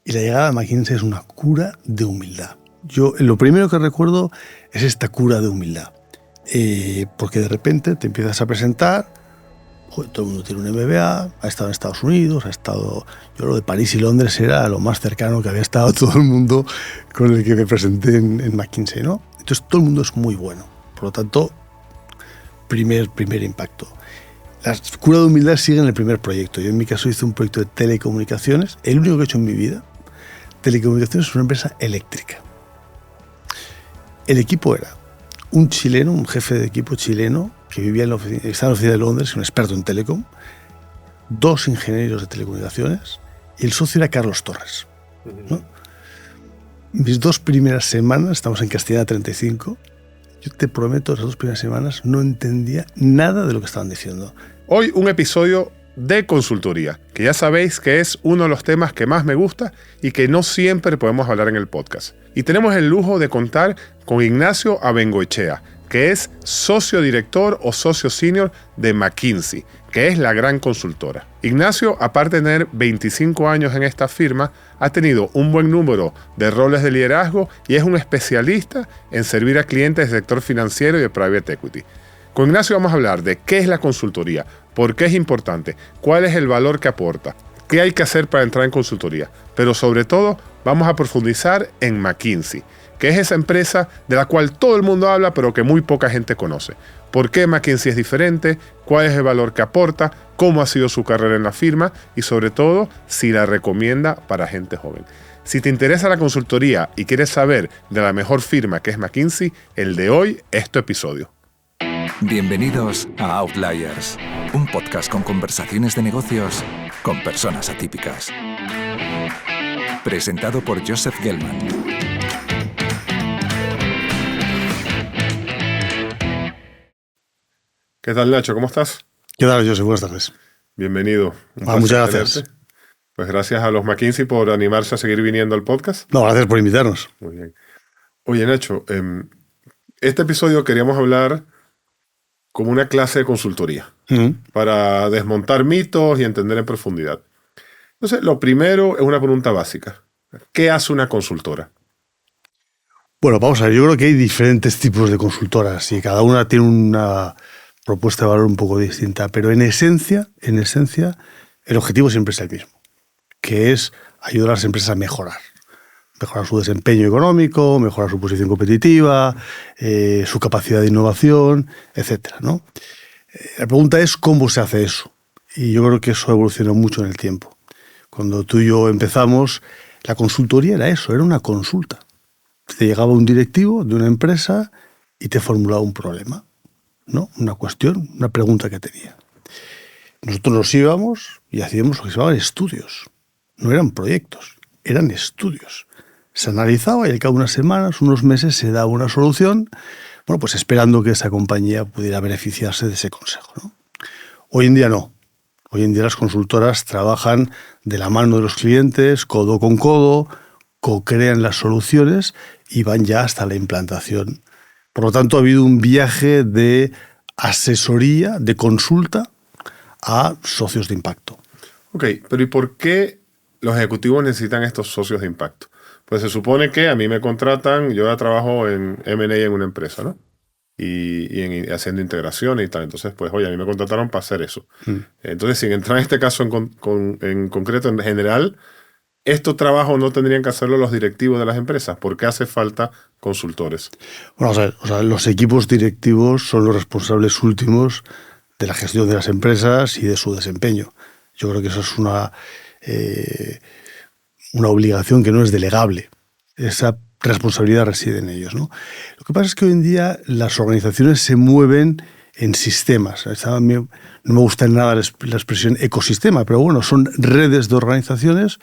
Y la llegada de McKinsey es una cura de humildad. Yo lo primero que recuerdo es esta cura de humildad. Porque de repente te empiezas a presentar, joder, todo el mundo tiene un MBA, ha estado en Estados Unidos, yo lo de París y Londres era lo más cercano que había estado todo el mundo con el que me presenté en McKinsey, ¿no? Entonces todo el mundo es muy bueno. Por lo tanto, primer impacto. La cura de humildad sigue en el primer proyecto. Yo en mi caso hice un proyecto de telecomunicaciones, el único que he hecho en mi vida. Telecomunicaciones es una empresa eléctrica. El equipo era un chileno, un jefe de equipo chileno que vivía estaba en la oficina de Londres, un experto en telecom, 2 ingenieros de telecomunicaciones y el socio era Carlos Torres, ¿no? Mis 2 primeras semanas, estamos en Castellana 35, yo te prometo, las 2 primeras semanas no entendía nada de lo que estaban diciendo. Hoy un episodio de consultoría, que ya sabéis que es uno de los temas que más me gusta y que no siempre podemos hablar en el podcast. Y tenemos el lujo de contar con Ignacio Abengoechea, que es socio director o socio senior de McKinsey, que es la gran consultora. Ignacio, aparte de tener 25 años en esta firma, ha tenido un buen número de roles de liderazgo y es un especialista en servir a clientes del sector financiero y de private equity. Con Ignacio vamos a hablar de qué es la consultoría, por qué es importante, cuál es el valor que aporta, qué hay que hacer para entrar en consultoría, pero sobre todo vamos a profundizar en McKinsey, que es esa empresa de la cual todo el mundo habla pero que muy poca gente conoce. ¿Por qué McKinsey es diferente? ¿Cuál es el valor que aporta? ¿Cómo ha sido su carrera en la firma? Y sobre todo, si la recomienda para gente joven. Si te interesa la consultoría y quieres saber de la mejor firma que es McKinsey, el de hoy es tu episodio. Bienvenidos a Outliers, un podcast con conversaciones de negocios con personas atípicas. Presentado por Joseph Gelman. ¿Qué tal, Nacho? ¿Cómo estás? ¿Qué tal, José? Buenas tardes. Bienvenido. Muchas gracias. Pues gracias a los McKinsey por animarse a seguir viniendo al podcast. No, gracias por invitarnos. Muy bien. Oye, Nacho, este episodio queríamos hablar como una clase de consultoría para desmontar mitos y entender en profundidad. Entonces, lo primero es una pregunta básica. ¿Qué hace una consultora? Bueno, vamos a ver, yo creo que hay diferentes tipos de consultoras y cada una tiene una propuesta de valor un poco distinta, pero en esencia, el objetivo siempre es el mismo, que es ayudar a las empresas a mejorar su desempeño económico, mejorar su posición competitiva, su capacidad de innovación, etcétera, ¿no? La pregunta es cómo se hace eso, y yo creo que eso evolucionó mucho en el tiempo. Cuando tú y yo empezamos, la consultoría era eso, era una consulta. Te llegaba un directivo de una empresa y te formulaba un problema, ¿no? Una cuestión, una pregunta que tenía. Nosotros nos íbamos y hacíamos lo que se llamaban estudios. No eran proyectos, eran estudios. Se analizaba y al cabo de unas semanas, unos meses, se daba una solución, bueno, pues esperando que esa compañía pudiera beneficiarse de ese consejo, ¿no? Hoy en día no. Hoy en día las consultoras trabajan de la mano de los clientes, codo con codo, co-crean las soluciones y van ya hasta la implantación. Por lo tanto, ha habido un viaje de asesoría, de consulta a socios de impacto. Ok, pero ¿y por qué los ejecutivos necesitan estos socios de impacto? Pues se supone que a mí me contratan, yo ya trabajo en M&A en una empresa, ¿no? Y haciendo integraciones y tal. Entonces, pues, oye, a mí me contrataron para hacer eso. Entonces, sin entrar en este caso en concreto, en general, estos trabajos no tendrían que hacerlo los directivos de las empresas. ¿Por qué hace falta consultores? Bueno, o sea, los equipos directivos son los responsables últimos de la gestión de las empresas y de su desempeño. Yo creo que eso es una obligación que no es delegable. Esa responsabilidad reside en ellos, ¿no? Lo que pasa es que hoy en día las organizaciones se mueven en sistemas. No me gusta nada la expresión ecosistema, pero bueno, son redes de organizaciones.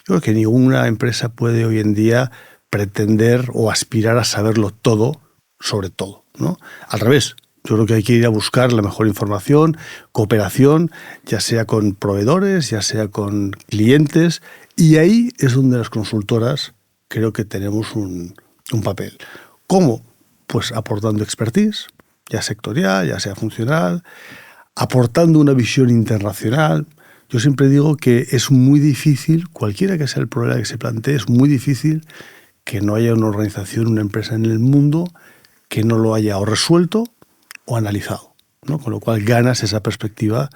Yo creo que ninguna empresa puede hoy en día pretender o aspirar a saberlo todo sobre todo, ¿no? Al revés. Yo creo que hay que ir a buscar la mejor información, cooperación, ya sea con proveedores, ya sea con clientes, y ahí es donde las consultoras creo que tenemos un papel. ¿Cómo? Pues aportando expertise, ya sectorial, ya sea funcional, aportando una visión internacional. Yo siempre digo que es muy difícil, cualquiera que sea el problema que se plantee, es muy difícil que no haya una organización, una empresa en el mundo que no lo haya o resuelto o analizado, ¿no? Con lo cual ganas esa perspectiva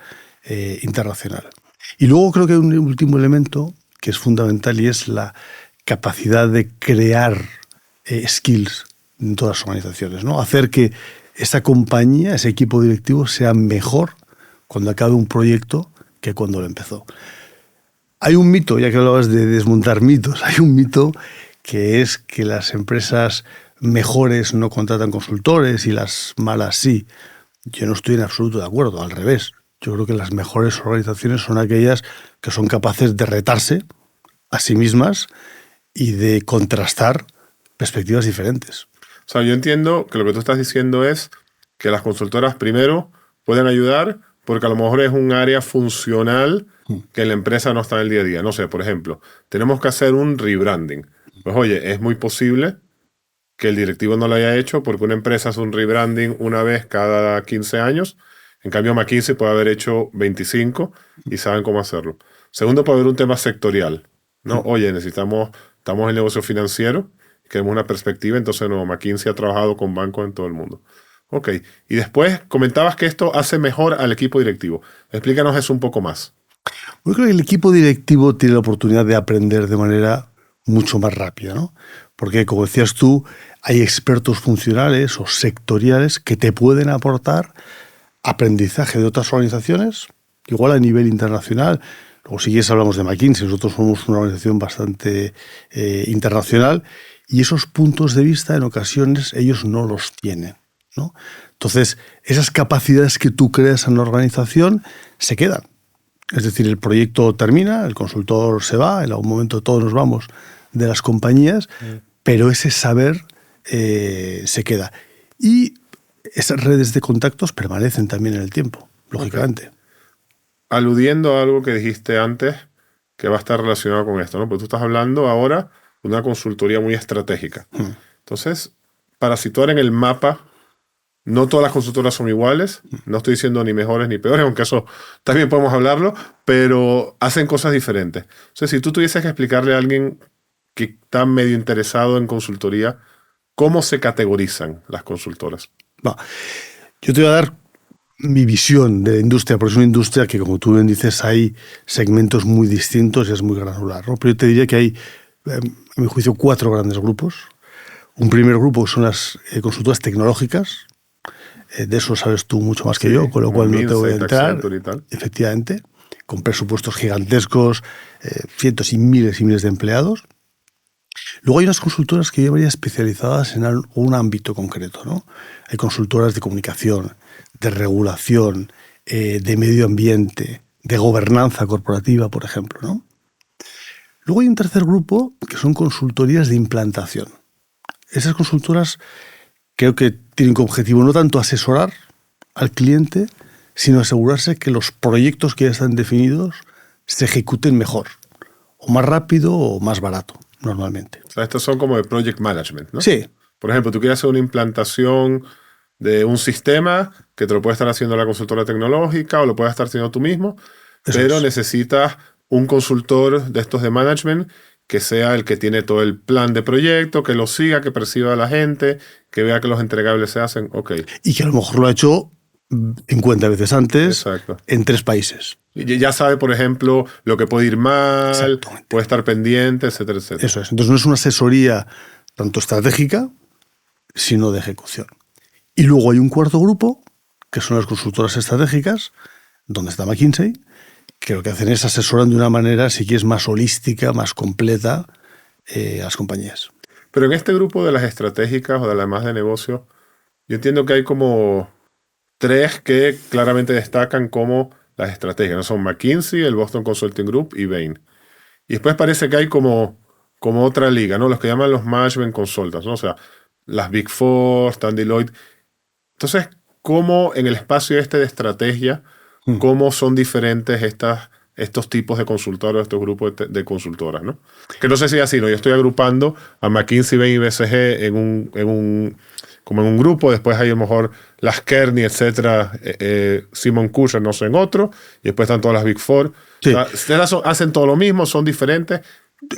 internacional. Y luego creo que hay un último elemento que es fundamental y es la capacidad de crear skills en todas las organizaciones, ¿no? Hacer que esa compañía, ese equipo directivo sea mejor cuando acabe un proyecto que cuando lo empezó. Hay un mito, ya que hablabas de desmontar mitos, hay un mito que es que las empresas mejores no contratan consultores y las malas sí. Yo no estoy en absoluto de acuerdo, al revés. Yo creo que las mejores organizaciones son aquellas que son capaces de retarse a sí mismas y de contrastar perspectivas diferentes. O sea, yo entiendo que lo que tú estás diciendo es que las consultoras primero pueden ayudar porque a lo mejor es un área funcional que en la empresa no está en el día a día. No sé, por ejemplo, tenemos que hacer un rebranding. Pues oye, es muy posible que el directivo no lo haya hecho porque una empresa hace un rebranding una vez cada 15 años. En cambio, McKinsey puede haber hecho 25 y saben cómo hacerlo. Segundo, puede haber un tema sectorial, ¿no? Oye, estamos en el negocio financiero, queremos una perspectiva, entonces no, McKinsey ha trabajado con bancos en todo el mundo. Ok, y después comentabas que esto hace mejor al equipo directivo. Explícanos eso un poco más. Yo creo que el equipo directivo tiene la oportunidad de aprender de manera mucho más rápida, ¿no? Porque, como decías tú, hay expertos funcionales o sectoriales que te pueden aportar aprendizaje de otras organizaciones, igual a nivel internacional. Luego, si quieres, hablamos de McKinsey. Nosotros somos una organización bastante internacional y esos puntos de vista, en ocasiones, ellos no los tienen, ¿no? Entonces, esas capacidades que tú creas en la organización se quedan. Es decir, el proyecto termina, el consultor se va, en algún momento todos nos vamos de las compañías, pero ese saber se queda. Y esas redes de contactos permanecen también en el tiempo, lógicamente. Okay. Aludiendo a algo que dijiste antes, que va a estar relacionado con esto, ¿no? Porque tú estás hablando ahora de una consultoría muy estratégica. Entonces, para situar en el mapa, no todas las consultoras son iguales, no estoy diciendo ni mejores ni peores, aunque eso también podemos hablarlo, pero hacen cosas diferentes. Entonces, si tú tuvieses que explicarle a alguien que está medio interesado en consultoría, ¿cómo se categorizan las consultoras? No, yo te voy a dar mi visión de la industria, porque es una industria que, como tú bien dices, hay segmentos muy distintos y es muy granular, ¿no? Pero yo te diría que hay, a mi juicio, 4 grandes grupos. Un primer grupo son las consultoras tecnológicas. De eso sabes tú mucho más que yo, con lo cual no te voy a entrar. Efectivamente, con presupuestos gigantescos, cientos y miles de empleados. Luego hay unas consultoras que yo llamaría especializadas en un ámbito concreto, ¿no? Hay consultoras de comunicación, de regulación, de medio ambiente, de gobernanza corporativa, por ejemplo, ¿no? Luego hay un tercer grupo que son consultorías de implantación. Esas consultoras creo que tienen como objetivo no tanto asesorar al cliente, sino asegurarse que los proyectos que ya están definidos se ejecuten mejor, o más rápido o más barato, normalmente. O sea, estos son como de project management, ¿no? Sí. Por ejemplo, tú quieres hacer una implantación de un sistema que te lo puede estar haciendo la consultora tecnológica o lo puedes estar haciendo tú mismo, pero necesitas un consultor de estos de management que sea el que tiene todo el plan de proyecto, que lo siga, que perciba a la gente, que vea que los entregables se hacen. Ok. Y que a lo mejor lo ha hecho 50 veces antes. Exacto. En 3 países. Y ya sabe, por ejemplo, lo que puede ir mal, puede estar pendiente, etcétera, etcétera. Eso es. Entonces no es una asesoría tanto estratégica, sino de ejecución. Y luego hay un cuarto grupo, que son las consultoras estratégicas, donde está McKinsey, que lo que hacen es asesorar de una manera, si quieres, más holística, más completa a las compañías. Pero en este grupo de las estratégicas o de las más de negocio, yo entiendo que hay como 3 que claramente destacan como las estrategias, ¿no? Son McKinsey, el Boston Consulting Group y Bain. Y después parece que hay como otra liga, ¿no? Los que llaman los Management Consultants, ¿no? O sea, las Big Four, Stan Deloitte. Entonces, ¿cómo en el espacio este de estrategia, cómo son diferentes estas estos tipos de consultoras, estos grupos de consultoras, ¿no? Que no sé si es así, ¿no? Yo estoy agrupando a McKinsey, Bain y BCG como en un grupo, después hay a lo mejor las Kearney, etcétera, Simon Kucher, no sé, en otro, y después están todas las Big Four. Sí. O sea, hacen todo lo mismo, son diferentes.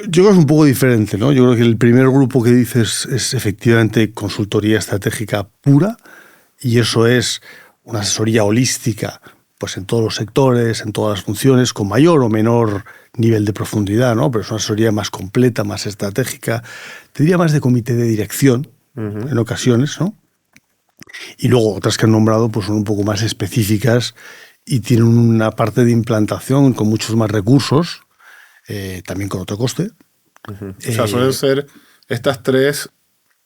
Yo creo que es un poco diferente, ¿no? Yo creo que el primer grupo que dices es efectivamente consultoría estratégica pura, y eso es una asesoría holística, pues en todos los sectores, en todas las funciones, con mayor o menor nivel de profundidad, ¿no? Pero es una asesoría más completa, más estratégica, te diría más de comité de dirección, en ocasiones, ¿no? Y luego otras que han nombrado pues son un poco más específicas y tienen una parte de implantación con muchos más recursos, también con otro coste. O sea, suelen ser estas tres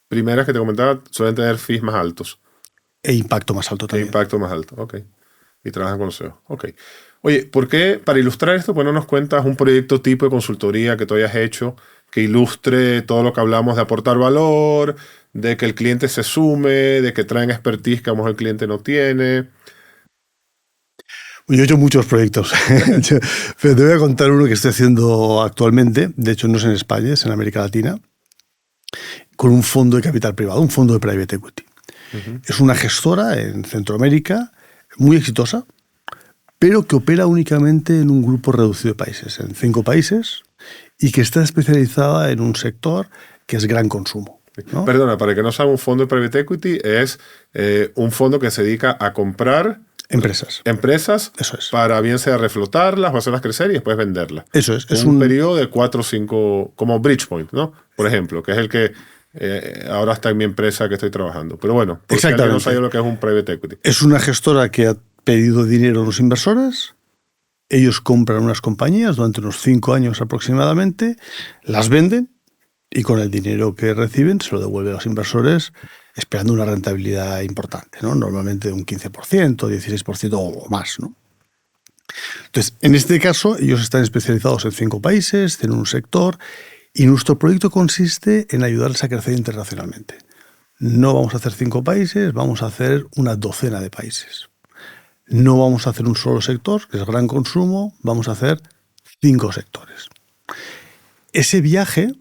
primeras que te comentaba, suelen tener fees más altos. E impacto más alto también. Impacto más alto, ok. Y trabajan con los CEO, ok. Oye, ¿por qué, para ilustrar esto, pues no nos cuentas un proyecto tipo de consultoría que tú hayas hecho que ilustre todo lo que hablamos de aportar valor, de que el cliente se sume, de que traen expertise que a lo mejor el cliente no tiene? Yo he hecho muchos proyectos, pero te voy a contar uno que estoy haciendo actualmente. De hecho, no es en España, es en América Latina, con un fondo de capital privado, un fondo de private equity. Es una gestora en Centroamérica muy exitosa, pero que opera únicamente en un grupo reducido de países, en 5 países, y que está especializada en un sector que es gran consumo, ¿no? Perdona, para que no sabe, un fondo de private equity es un fondo que se dedica a comprar empresas. Eso es. Para bien sea reflotarlas o hacerlas crecer y después venderlas. Eso es. Es un periodo de 4 o 5, como Bridgepoint, ¿no? Por ejemplo, que es el que ahora está en mi empresa que estoy trabajando. Pero bueno, porque alguien no sabe lo que es un private equity. Es una gestora que ha pedido dinero a los inversores. Ellos compran unas compañías durante unos 5 años aproximadamente, las venden y con el dinero que reciben se lo devuelven a los inversores esperando una rentabilidad importante, ¿no? Normalmente de un 15%, 16% o más, ¿no? Entonces, en este caso, ellos están especializados en 5 países, tienen un sector, y nuestro proyecto consiste en ayudarles a crecer internacionalmente. No vamos a hacer 5 países, vamos a hacer una docena de países. No vamos a hacer un solo sector, que es gran consumo, vamos a hacer 5 sectores. Ese viaje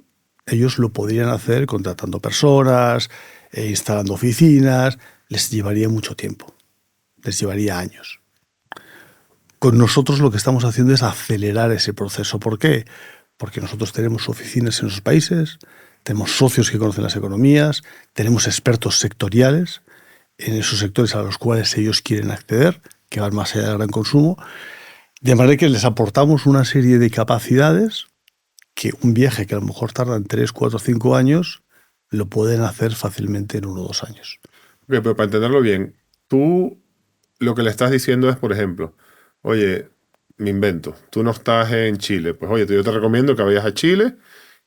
ellos lo podrían hacer contratando personas, instalando oficinas, les llevaría mucho tiempo, les llevaría años. Con nosotros lo que estamos haciendo es acelerar ese proceso. ¿Por qué? Porque nosotros tenemos oficinas en esos países, tenemos socios que conocen las economías, tenemos expertos sectoriales en esos sectores a los cuales ellos quieren acceder, que van más allá del gran consumo, de manera que les aportamos una serie de capacidades que un viaje que a lo mejor tarda en 3, 4, 5 años, lo pueden hacer fácilmente en 1 o 2 años. Okay, pero para entenderlo bien, tú lo que le estás diciendo es, por ejemplo, oye, me invento, tú no estás en Chile, pues oye, yo te recomiendo que vayas a Chile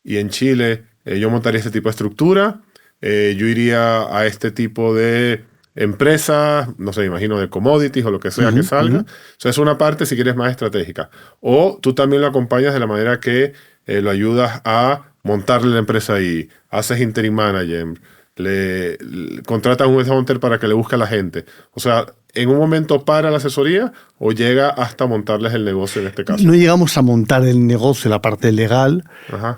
y en Chile yo montaría este tipo de estructura, yo iría a este tipo de empresas, no sé, imagino de commodities o lo que sea que salga. O sea, es una parte, si quieres, más estratégica. O tú también lo acompañas de la manera que lo ayudas a montarle la empresa ahí, haces interim manager, le contratas a un headhunter para que le busque a la gente. O sea, ¿en un momento para la asesoría o llega hasta montarles el negocio en este caso? No llegamos a montar el negocio, la parte legal,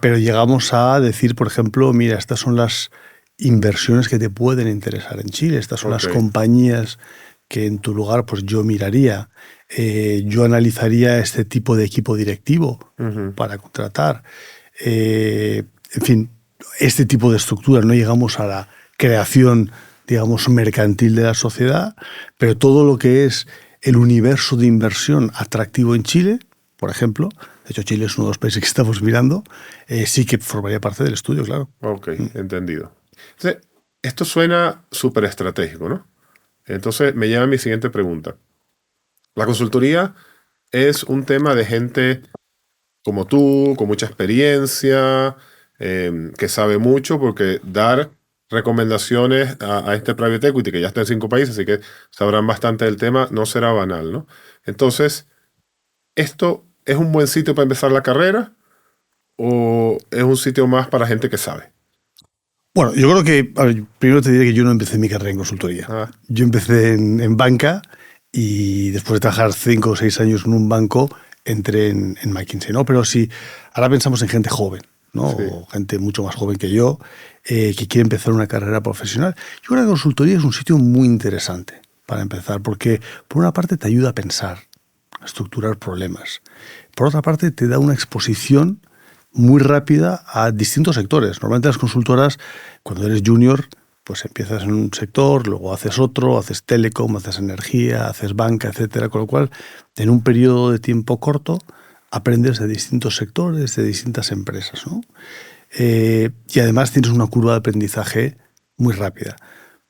pero llegamos a decir, por ejemplo, mira, estas son las inversiones que te pueden interesar en Chile, estas son las compañías que en tu lugar pues yo miraría, yo analizaría este tipo de equipo directivo para contratar. En fin, este tipo de estructura. No llegamos a la creación, digamos, mercantil de la sociedad, pero todo lo que es el universo de inversión atractivo en Chile, por ejemplo, de hecho Chile es uno de los países que estamos mirando, sí que formaría parte del estudio, claro. Ok, entendido. Entonces, esto suena súper estratégico, ¿no? Entonces me lleva a mi siguiente pregunta. La consultoría es un tema de gente como tú, con mucha experiencia, que sabe mucho, porque dar recomendaciones a este private equity, que ya está en 5 países, así que sabrán bastante del tema, no será banal, ¿no? Entonces, ¿esto es un buen sitio para empezar la carrera o es un sitio más para gente que sabe? Bueno, yo creo que, a ver, primero te diré que yo no empecé mi carrera en consultoría. Yo empecé en banca y después de trabajar 5 o 6 años en un banco, entré en McKinsey, ¿no? Pero si ahora pensamos en gente joven, ¿no? Sí. O gente mucho más joven que yo, que quiere empezar una carrera profesional. Yo creo que la consultoría es un sitio muy interesante para empezar, porque por una parte te ayuda a pensar, a estructurar problemas. Por otra parte te da una exposición muy rápida a distintos sectores. Normalmente las consultoras, cuando eres junior, pues empiezas en un sector, luego haces otro, haces telecom, haces energía, haces banca, etcétera. Con lo cual, en un periodo de tiempo corto, aprendes de distintos sectores, de distintas empresas, ¿no? Y además tienes una curva de aprendizaje muy rápida.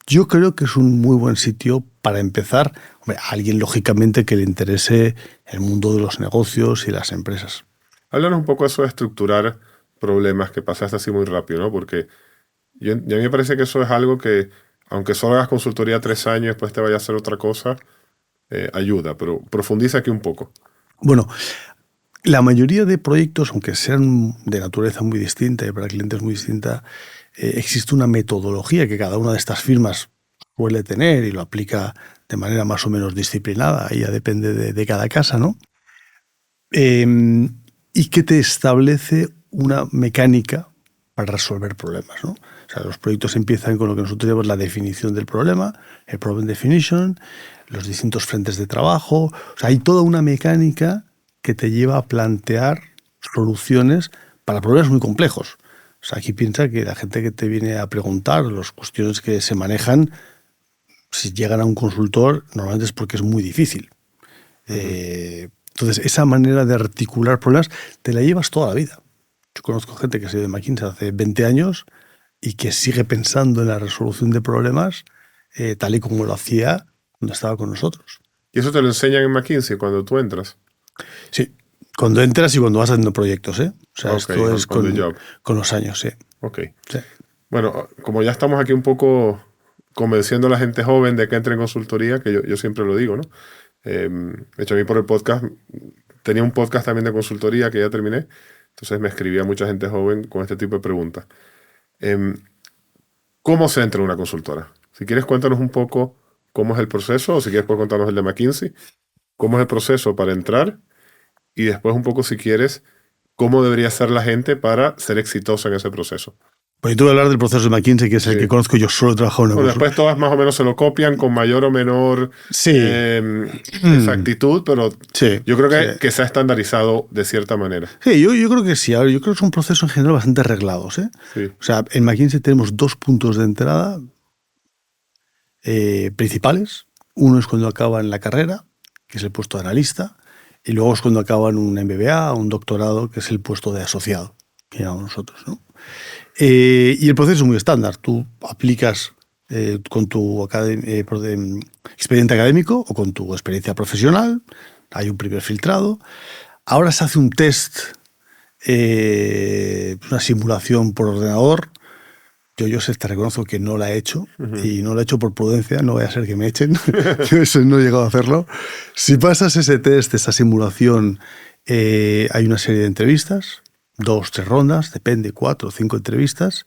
Yo creo que es un muy buen sitio para empezar. Hombre, a alguien, lógicamente, que le interese el mundo de los negocios y las empresas. Háblanos un poco de eso de estructurar problemas que pasaste así muy rápido, ¿no? Porque y a mí me parece que eso es algo que, aunque solo hagas consultoría 3 años y después te vaya a hacer otra cosa, ayuda, pero profundiza aquí un poco. Bueno, la mayoría de proyectos, aunque sean de naturaleza muy distinta y para clientes muy distinta, existe una metodología que cada una de estas firmas suele tener y lo aplica de manera más o menos disciplinada, ahí ya depende de cada casa, ¿no? Y que te establece una mecánica para resolver problemas, ¿no? O sea, los proyectos empiezan con lo que nosotros llamamos la definición del problema, el problem definition, los distintos frentes de trabajo. O sea, hay toda una mecánica que te lleva a plantear soluciones para problemas muy complejos. O sea, aquí piensa que la gente que te viene a preguntar, las cuestiones que se manejan, si llegan a un consultor, normalmente es porque es muy difícil. Entonces, esa manera de articular problemas te la llevas toda la vida. Yo conozco gente que se ha ido de McKinsey hace 20 años y que sigue pensando en la resolución de problemas tal y como lo hacía cuando estaba con nosotros. ¿Y eso te lo enseñan en McKinsey cuando tú entras? Sí, cuando entras y cuando vas haciendo proyectos, ¿eh? O sea, Okay, esto es on the job. con los años, sí. Ok. Sí. Bueno, como ya estamos aquí un poco convenciendo a la gente joven de que entre en consultoría, que yo siempre lo digo, ¿no? De hecho, a mí por el podcast, tenía un podcast también de consultoría que ya terminé, entonces me escribía mucha gente joven con este tipo de preguntas. ¿Cómo se entra en una consultora? Si quieres, cuéntanos un poco cómo es el proceso, o si quieres, puedes contarnos el de McKinsey, cómo es el proceso para entrar, y después un poco, si quieres, cómo debería ser la gente para ser exitosa en ese proceso. Pues yo te voy a hablar del proceso de McKinsey, que es el Sí. que conozco. Yo solo he trabajado en una Bueno, consultora. después todas más o menos se lo copian con mayor o menor Sí. exactitud, pero Sí. yo creo Sí. que se ha estandarizado de cierta manera. Sí, yo creo que sí. A ver, yo creo que son procesos en general bastante arreglados, ¿eh? Sí. O sea, en McKinsey tenemos 2 puntos de entrada principales. Uno es cuando acaban la carrera, que es el puesto de analista, y luego es cuando acaban un MBA, un doctorado, que es el puesto de asociado, que llamamos nosotros, ¿no? Y el proceso es muy estándar. Tú aplicas con tu expediente académico o con tu experiencia profesional, hay un primer filtrado. Ahora se hace un test, una simulación por ordenador. Yo te reconozco que no la he hecho, y no la he hecho por prudencia, no vaya a ser que me echen. Yo eso no he llegado a hacerlo. Si pasas ese test, esa simulación, hay una serie de entrevistas, 2, 3 rondas, depende, 4 o 5 entrevistas,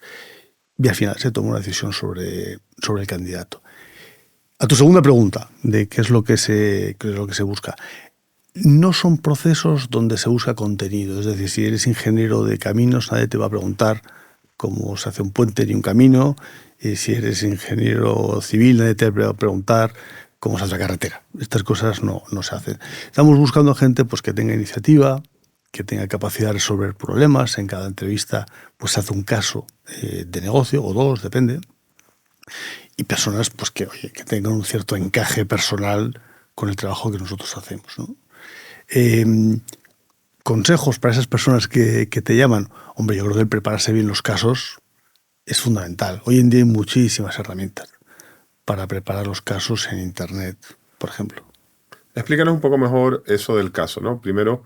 y al final se toma una decisión sobre el candidato. A tu segunda pregunta, de qué es lo que se busca. No son procesos donde se busca contenido. Es decir, si eres ingeniero de caminos, nadie te va a preguntar cómo se hace un puente ni un camino. Y si eres ingeniero civil, nadie te va a preguntar cómo se hace la carretera. Estas cosas no se hacen. Estamos buscando gente pues, que tenga iniciativa, que tenga capacidad de resolver problemas. En cada entrevista pues, se hace un caso de negocio, o 2, depende. Y personas pues, que tengan un cierto encaje personal con el trabajo que nosotros hacemos, ¿no? Consejos para esas personas que te llaman. Hombre, yo creo que el prepararse bien los casos es fundamental. Hoy en día hay muchísimas herramientas para preparar los casos en Internet, por ejemplo. Explícanos un poco mejor eso del caso, ¿no? Primero,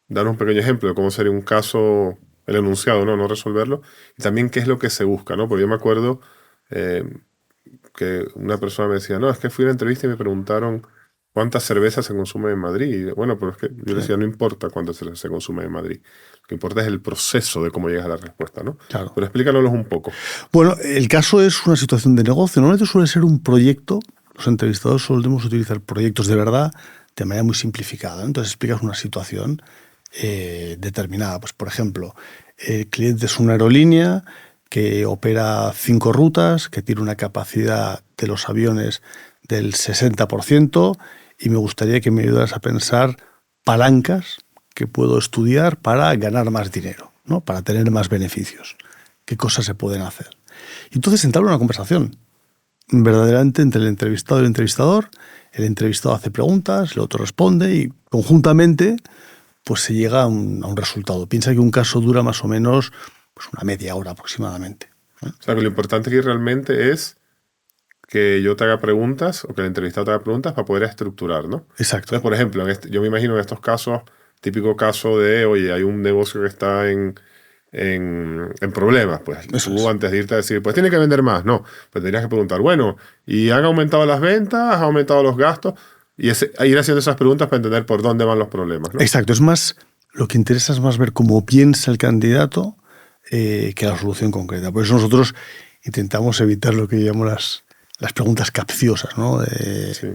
danos un pequeño ejemplo de cómo sería un caso, el enunciado, ¿no? No resolverlo. Y también qué es lo que se busca, ¿no? Porque yo me acuerdo que una persona me decía, no, es que fui a una entrevista y me preguntaron cuántas cervezas se consumen en Madrid. Y bueno, pero es que yo decía, no importa cuántas cervezas se consumen en Madrid. Lo que importa es el proceso de cómo llegas a la respuesta, ¿no? Claro. Pero explícanos un poco. Bueno, el caso es una situación de negocio. Normalmente suele ser un proyecto. Los entrevistados solemos utilizar proyectos de verdad de manera muy simplificada, ¿no? Entonces explicas una situación determinada. Pues, por ejemplo, el cliente es una aerolínea que opera 5 rutas, que tiene una capacidad de los aviones del 60%, y me gustaría que me ayudaras a pensar palancas que puedo estudiar para ganar más dinero, ¿no? Para tener más beneficios. ¿Qué cosas se pueden hacer? Y entonces entabla una conversación verdaderamente entre el entrevistado y el entrevistador. El entrevistado hace preguntas, el otro responde y conjuntamente pues se llega a un resultado. Piensa que un caso dura más o menos pues una media hora aproximadamente. O sea, que lo importante aquí realmente es que yo te haga preguntas o que el entrevistado te haga preguntas para poder estructurar, ¿no? Exacto. Entonces, por ejemplo, yo me imagino en estos casos, típico caso de, oye, hay un negocio que está en problemas, pues Eso tú es. antes de irte a decir, pues tiene que vender más, no, pues tendrías que preguntar, bueno, ¿y han aumentado las ventas? ¿Han aumentado los gastos? Y ir haciendo esas preguntas para entender por dónde van los problemas, ¿no? Exacto, es más, lo que interesa es más ver cómo piensa el candidato que la solución concreta. Por eso nosotros intentamos evitar lo que llamamos las preguntas capciosas, ¿no? Sí.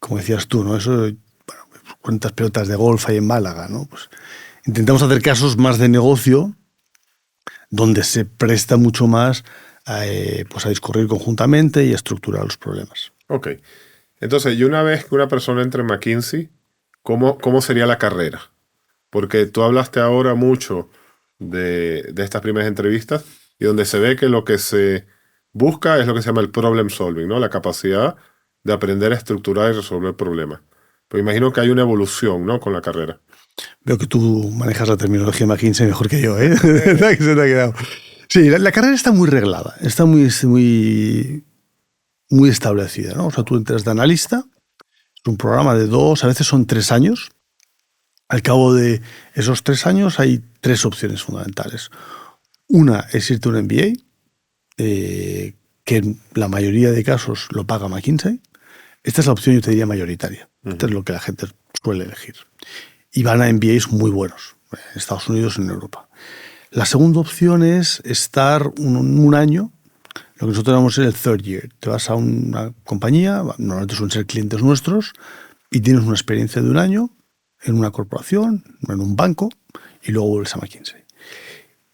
Como decías tú, ¿no? Eso, bueno, ¿cuántas pelotas de golf hay en Málaga, ¿no? Pues intentamos hacer casos más de negocio, donde se presta mucho más pues a discurrir conjuntamente y a estructurar los problemas. Ok. Entonces, y una vez que una persona entre en McKinsey, ¿cómo sería la carrera? Porque tú hablaste ahora mucho de estas primeras entrevistas y donde se ve que lo que se busca es lo que se llama el problem solving, ¿no? La capacidad de aprender a estructurar y resolver problemas. Pero imagino que hay una evolución, ¿no? Con la carrera. Veo que tú manejas la terminología McKinsey mejor que yo, ¿eh? Que se te ha quedado. Sí, la carrera está muy reglada, está muy establecida, ¿no? O sea, tú entras de analista, es un programa de 2, a veces son 3 años. Al cabo de esos 3 años hay 3 opciones fundamentales. Una es irte a un MBA, que en la mayoría de casos lo paga McKinsey. Esta es la opción, yo te diría, mayoritaria. Esto es lo que la gente suele elegir. Y van a MBAs muy buenos, en Estados Unidos y en Europa. La segunda opción es estar un año, lo que nosotros llamamos el third year. Te vas a una compañía, normalmente suelen ser clientes nuestros, y tienes una experiencia de un año en una corporación, en un banco, y luego vuelves a McKinsey.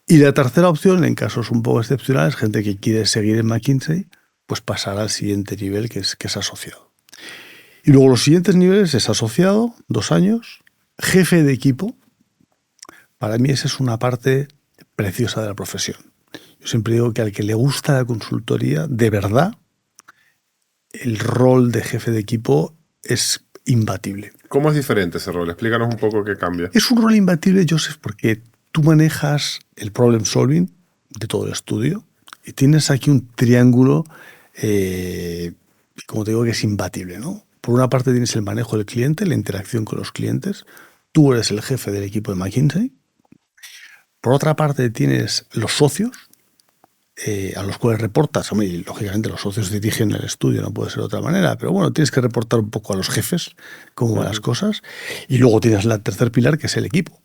Y la tercera opción, en casos un poco excepcionales, gente que quiere seguir en McKinsey, pues pasar al siguiente nivel, que es asociado. Y luego los siguientes niveles es asociado, 2 años, jefe de equipo. Para mí esa es una parte preciosa de la profesión. Yo siempre digo que al que le gusta la consultoría, de verdad, el rol de jefe de equipo es imbatible. ¿Cómo es diferente ese rol? Explícanos un poco qué cambia. Es un rol imbatible, Joseph, porque tú manejas el problem solving de todo el estudio y tienes aquí un triángulo, como te digo, que es imbatible, ¿no? Por una parte tienes el manejo del cliente, la interacción con los clientes. Tú eres el jefe del equipo de McKinsey. Por otra parte tienes los socios, a los cuales reportas. Hombre, y lógicamente los socios dirigen el estudio, no puede ser de otra manera, pero bueno, tienes que reportar un poco a los jefes cómo van las cosas. Y luego tienes el tercer pilar, que es el equipo.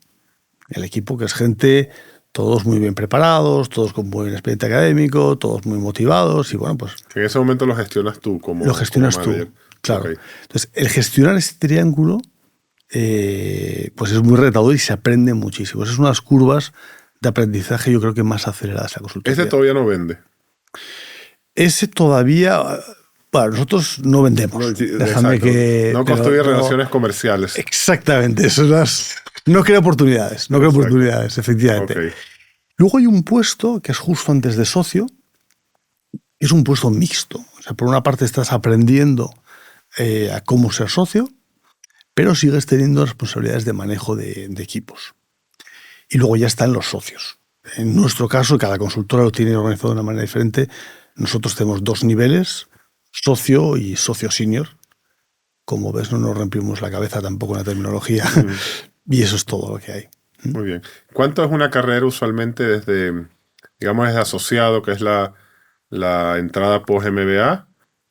El equipo, que es gente, todos muy bien preparados, todos con buen expediente académico, todos muy motivados, y bueno, pues... En ese momento lo gestionas tú como Lo gestionas como tú, manager. claro. Okay. Entonces, el gestionar ese triángulo pues es muy retador y se aprende muchísimo. Esas son unas curvas de aprendizaje, yo creo que más aceleradas a la consultoría. Ese todavía no vende. Ese todavía... Bueno, nosotros no vendemos. No, Déjame exacto. que... No construye relaciones comerciales. Exactamente. No crea oportunidades. No crea oportunidades, efectivamente. Okay. Luego hay un puesto que es justo antes de socio. Es un puesto mixto. O sea, por una parte estás aprendiendo a cómo ser socio, pero sigues teniendo responsabilidades de manejo de equipos. Y luego ya están los socios. En nuestro caso, cada consultora lo tiene organizado de una manera diferente. Nosotros tenemos 2 niveles, socio y socio senior. Como ves, no nos rompimos la cabeza tampoco en la terminología. Y eso es todo lo que hay. Muy bien. ¿Cuánto es una carrera usualmente desde asociado, que es la entrada post-MBA,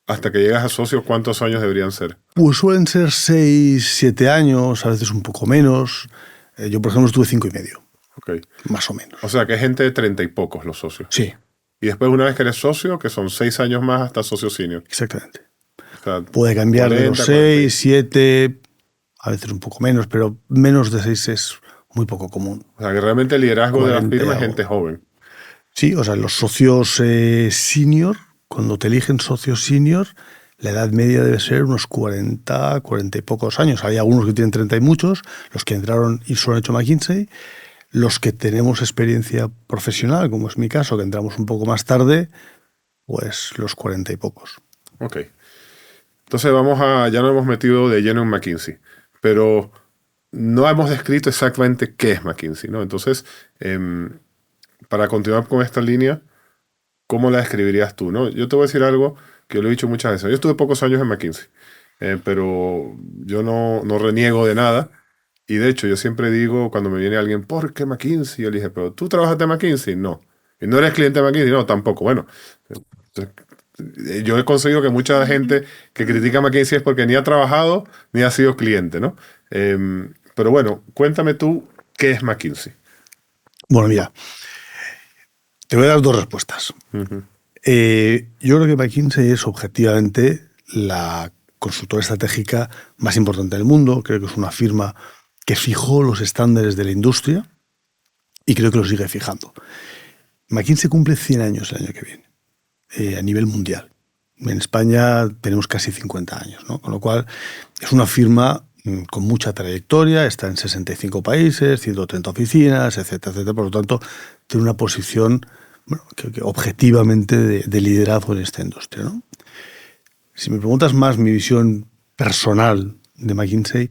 hasta que llegas a socio? ¿Cuántos años deberían ser? Pues suelen ser 6, 7 años, a veces un poco menos. Yo, por ejemplo, estuve 5 y medio. Okay. Más o menos. O sea, que es gente de 30 y pocos los socios. Sí. Y después, una vez que eres socio, que son 6 años más hasta socio senior. Exactamente. O sea, Puede cambiar 40, de los 6, 7, a veces un poco menos, pero menos de 6 es muy poco común. O sea, que realmente el liderazgo de la 40 firma es o- gente joven. Sí, o sea, los socios senior, cuando te eligen socios senior, la edad media debe ser unos 40, 40 y pocos años. Hay algunos que tienen 30 y muchos, los que entraron y solo han hecho McKinsey. Los que tenemos experiencia profesional, como es mi caso, que entramos un poco más tarde, pues los 40 y pocos. Ok. Entonces ya nos hemos metido de lleno en McKinsey, pero no hemos descrito exactamente qué es McKinsey, ¿no? Entonces, para continuar con esta línea, ¿cómo la describirías tú, no? Yo te voy a decir algo que yo lo he dicho muchas veces. Yo estuve pocos años en McKinsey, pero yo no reniego de nada. Y de hecho, yo siempre digo, cuando me viene alguien, ¿por qué McKinsey? Yo le dije, ¿pero tú trabajaste en McKinsey? No. ¿Y no eres cliente de McKinsey? No, tampoco. Bueno, yo he conseguido que mucha gente que critica a McKinsey es porque ni ha trabajado ni ha sido cliente, ¿no? Pero bueno, cuéntame tú, ¿qué es McKinsey? Bueno, mira, te voy a dar dos respuestas. Ujú. Yo creo que McKinsey es objetivamente la consultora estratégica más importante del mundo. Creo que es una firma que fijó los estándares de la industria y creo que lo sigue fijando. McKinsey cumple 100 años el año que viene, a nivel mundial. En España tenemos casi 50 años, ¿no? Con lo cual es una firma con mucha trayectoria, está en 65 países, 130 oficinas, etcétera, etcétera. Por lo tanto, tiene una posición, bueno, que objetivamente de liderazgo en esta industria, ¿no? Si me preguntas más mi visión personal de McKinsey,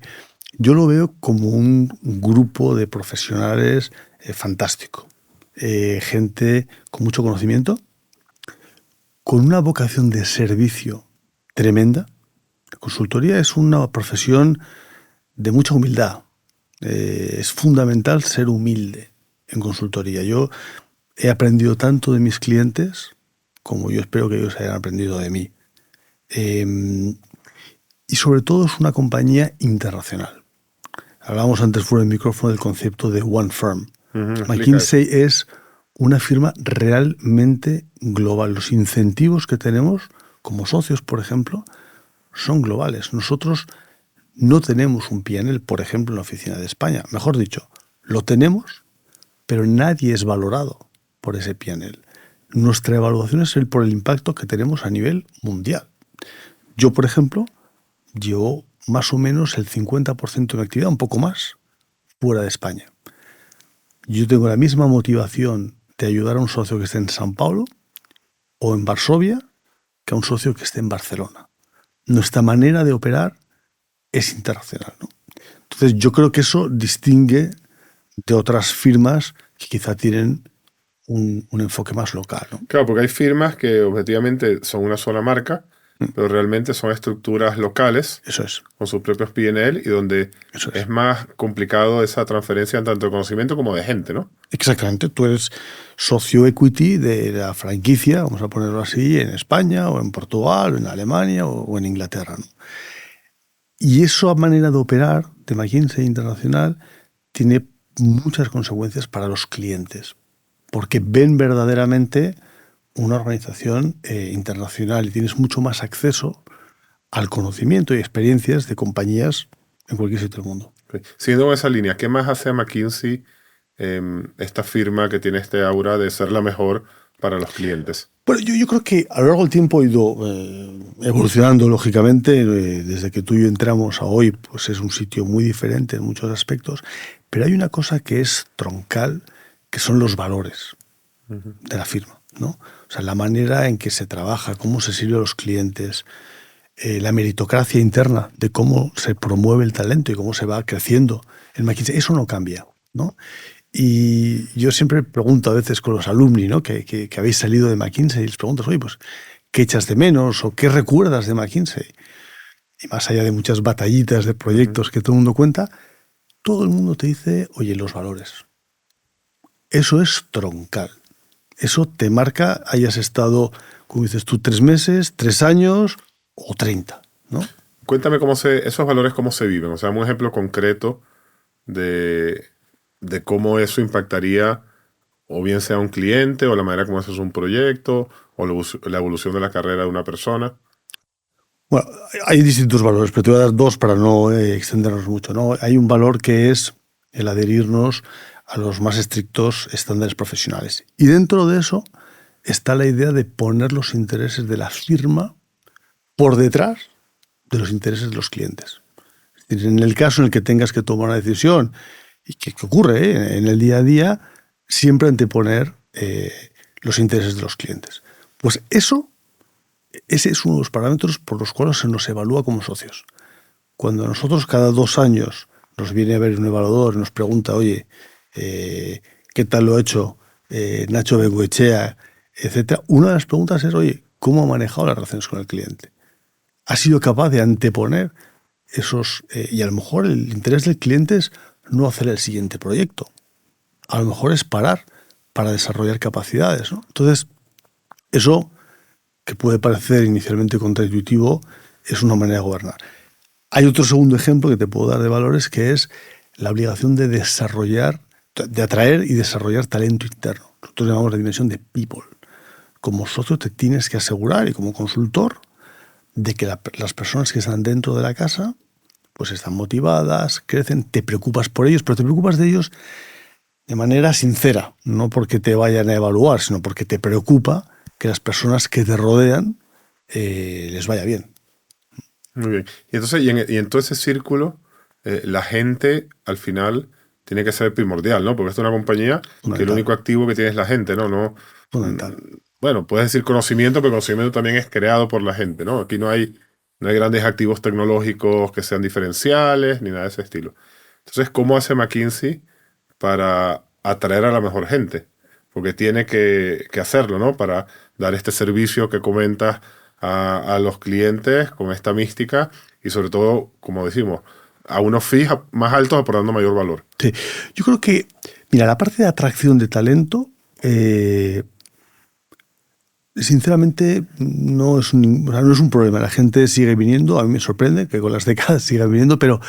yo lo veo como un grupo de profesionales fantástico. Gente con mucho conocimiento, con una vocación de servicio tremenda. La consultoría es una profesión de mucha humildad. Es fundamental ser humilde en consultoría. Yo he aprendido tanto de mis clientes como yo espero que ellos hayan aprendido de mí. Y sobre todo es una compañía internacional. Hablábamos antes fuera del micrófono del concepto de One Firm. McKinsey es una firma realmente global. Los incentivos que tenemos como socios, por ejemplo, son globales. Nosotros no tenemos un P&L, por ejemplo, en la oficina de España. Mejor dicho, lo tenemos, pero nadie es valorado por ese P&L. Nuestra evaluación es por el impacto que tenemos a nivel mundial. Yo, por ejemplo, llevo más o menos el 50% de mi actividad, un poco más, fuera de España. Yo tengo la misma motivación de ayudar a un socio que esté en San Paulo o en Varsovia que a un socio que esté en Barcelona. Nuestra manera de operar es internacional, ¿no? Entonces yo creo que eso distingue de otras firmas que quizá tienen un enfoque más local, ¿no? Claro, porque hay firmas que objetivamente son una sola marca, pero realmente son estructuras locales Eso es. con sus propios P&L y donde Eso es más complicado esa transferencia tanto de conocimiento como de gente, ¿no? Exactamente. Tú eres socio equity de la franquicia, vamos a ponerlo así, en España o en Portugal o en Alemania o en Inglaterra, ¿no? Y esa manera de operar de McKinsey Internacional tiene muchas consecuencias para los clientes, porque ven verdaderamente una organización internacional y tienes mucho más acceso al conocimiento y experiencias de compañías en cualquier sitio del mundo. Okay. Siguiendo con esa línea, ¿qué más hace a McKinsey esta firma que tiene este aura de ser la mejor para los clientes? Bueno, yo creo que a lo largo del tiempo ha ido evolucionando, lógicamente. Desde que tú y yo entramos a hoy, pues es un sitio muy diferente en muchos aspectos. Pero hay una cosa que es troncal, que son los valores de la firma, ¿no? O sea, la manera en que se trabaja, cómo se sirve a los clientes, la meritocracia interna de cómo se promueve el talento y cómo se va creciendo en McKinsey. Eso no cambia, ¿no? Y yo siempre pregunto a veces con los alumni, ¿no? que habéis salido de McKinsey y les pregunto, oye, pues, ¿qué echas de menos o qué recuerdas de McKinsey? Y más allá de muchas batallitas de proyectos que todo el mundo cuenta, todo el mundo te dice, oye, los valores. Eso es troncal. Eso te marca, hayas estado, como dices tú, 3 meses, 3 años o 30, ¿no? Cuéntame esos valores cómo se viven. O sea, un ejemplo concreto de cómo eso impactaría o bien sea un cliente o la manera como haces un proyecto o la evolución de la carrera de una persona. Bueno, hay distintos valores, pero te voy a dar dos para no extendernos mucho, ¿no? Hay un valor que es el adherirnos a los más estrictos estándares profesionales. Y dentro de eso está la idea de poner los intereses de la firma por detrás de los intereses de los clientes. Es decir, en el caso en el que tengas que tomar una decisión, y que ocurre en el día a día, siempre anteponer los intereses de los clientes. Pues ese es uno de los parámetros por los cuales se nos evalúa como socios. Cuando nosotros cada 2 años nos viene a ver un evaluador y nos pregunta, oye, ¿qué tal lo ha hecho Nacho Bengoechea, etcétera? Una de las preguntas es, oye, ¿cómo ha manejado las relaciones con el cliente? ¿Ha sido capaz de anteponer esos... y a lo mejor el interés del cliente es no hacer el siguiente proyecto. A lo mejor es parar para desarrollar capacidades, ¿no? Entonces, eso, que puede parecer inicialmente contraintuitivo, es una manera de gobernar. Hay otro segundo ejemplo que te puedo dar de valores, que es la obligación de desarrollar, de atraer y desarrollar talento interno. Nosotros llamamos la dimensión de people. Como socio te tienes que asegurar, y como consultor, de que las personas que están dentro de la casa pues están motivadas, crecen, te preocupas por ellos, pero te preocupas de ellos de manera sincera, no porque te vayan a evaluar, sino porque te preocupa que las personas que te rodean les vaya bien. Muy bien. Y entonces, y en todo ese círculo, la gente al final tiene que ser primordial, ¿no? Porque esto es una compañía que el único activo que tiene es la gente, ¿no? Fundamental. Bueno, puedes decir conocimiento, pero conocimiento también es creado por la gente, ¿no? Aquí no hay grandes activos tecnológicos que sean diferenciales, ni nada de ese estilo. Entonces, ¿cómo hace McKinsey para atraer a la mejor gente? Porque tiene que hacerlo, ¿no? Para dar este servicio que comentas a los clientes con esta mística y sobre todo, como decimos, a unos fees más altos aportando mayor valor. Sí. Yo creo que, mira, la parte de atracción de talento, sinceramente, no es un problema. La gente sigue viniendo, a mí me sorprende que con las décadas siga viniendo, pero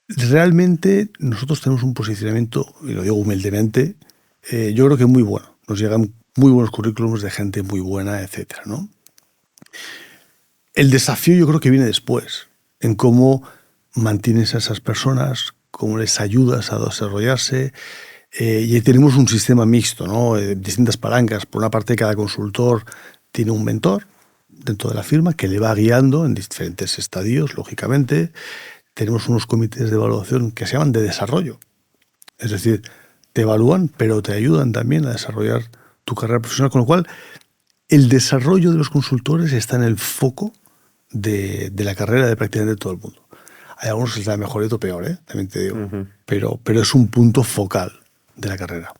realmente nosotros tenemos un posicionamiento, y lo digo humildemente, yo creo que muy bueno. Nos llegan muy buenos currículums de gente muy buena, etcétera, ¿no? El desafío yo creo que viene después, en cómo mantienes a esas personas, cómo les ayudas a desarrollarse. Y tenemos un sistema mixto, ¿no? Distintas palancas. Por una parte, cada consultor tiene un mentor dentro de la firma que le va guiando en diferentes estadios, lógicamente. Tenemos unos comités de evaluación que se llaman de desarrollo. Es decir, te evalúan, pero te ayudan también a desarrollar tu carrera profesional, con lo cual el desarrollo de los consultores está en el foco de la carrera de prácticamente todo el mundo. Hay algunos que están mejor y otros peor, también te digo. Uh-huh. Pero es un punto focal de la carrera.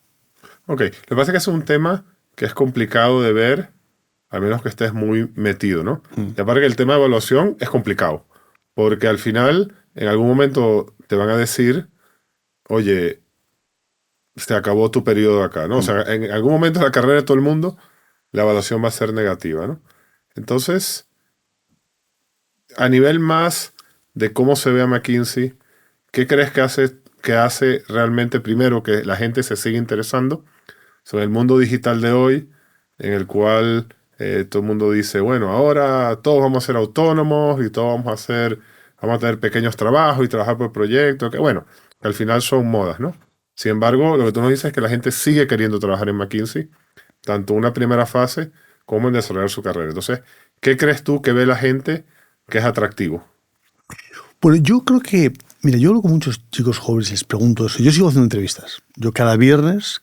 Ok, lo que pasa es que es un tema que es complicado de ver, a menos que estés muy metido, ¿no? Y aparte que el tema de evaluación es complicado, porque al final, en algún momento te van a decir, oye, se acabó tu periodo acá, ¿no? O sea, en algún momento de la carrera de todo el mundo, la evaluación va a ser negativa, ¿no? Entonces, a nivel más de cómo se ve a McKinsey, ¿qué crees que hace realmente primero que la gente se siga interesando sobre el mundo digital de hoy, en el cual todo el mundo dice, bueno, ahora todos vamos a ser autónomos y todos vamos a tener pequeños trabajos y trabajar por proyectos, que bueno, al final son modas, ¿no? Sin embargo, lo que tú nos dices es que la gente sigue queriendo trabajar en McKinsey, tanto en una primera fase como en desarrollar su carrera. Entonces, ¿qué crees tú que ve la gente que es atractivo? Bueno, yo creo que, mira, yo hablo con muchos chicos jóvenes y les pregunto eso. Yo sigo haciendo entrevistas. Yo cada viernes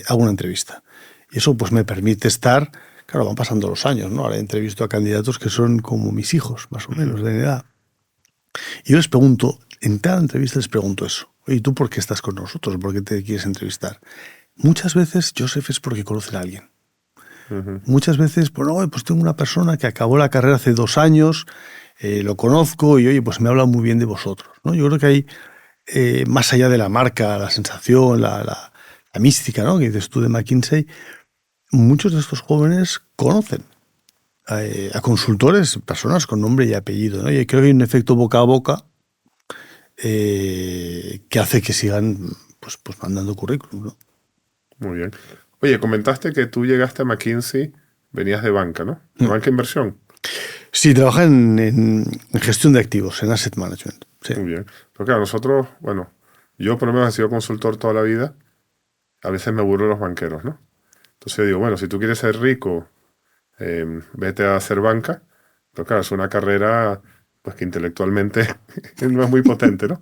hago una entrevista. Y eso pues me permite estar, claro, van pasando los años, ¿no? Ahora he entrevistado a candidatos que son como mis hijos, más o menos, de edad. Y yo les pregunto, en cada entrevista les pregunto eso. Oye, ¿tú por qué estás con nosotros? ¿Por qué te quieres entrevistar? Muchas veces, Joseph, es porque conocen a alguien. Uh-huh. Muchas veces, pues tengo una persona que acabó la carrera hace 2 años, lo conozco y, oye, pues me habla muy bien de vosotros, ¿no? Yo creo que hay, más allá de la marca, la sensación, la mística, ¿no? Que dices tú de McKinsey, muchos de estos jóvenes conocen a consultores, personas con nombre y apellido, ¿no? Y creo que hay un efecto boca a boca que hace que sigan pues mandando currículum, ¿no? Muy bien. Oye, comentaste que tú llegaste a McKinsey, venías de banca, ¿no? ¿De banca inversión? Sí, trabaja en gestión de activos, en asset management. Sí. Muy bien. Pero claro, nosotros, bueno, yo por lo menos he sido consultor toda la vida. A veces me burlo de los banqueros, ¿no? Entonces yo digo, bueno, si tú quieres ser rico, vete a hacer banca. Pero claro, es una carrera pues que intelectualmente no es muy potente, ¿no?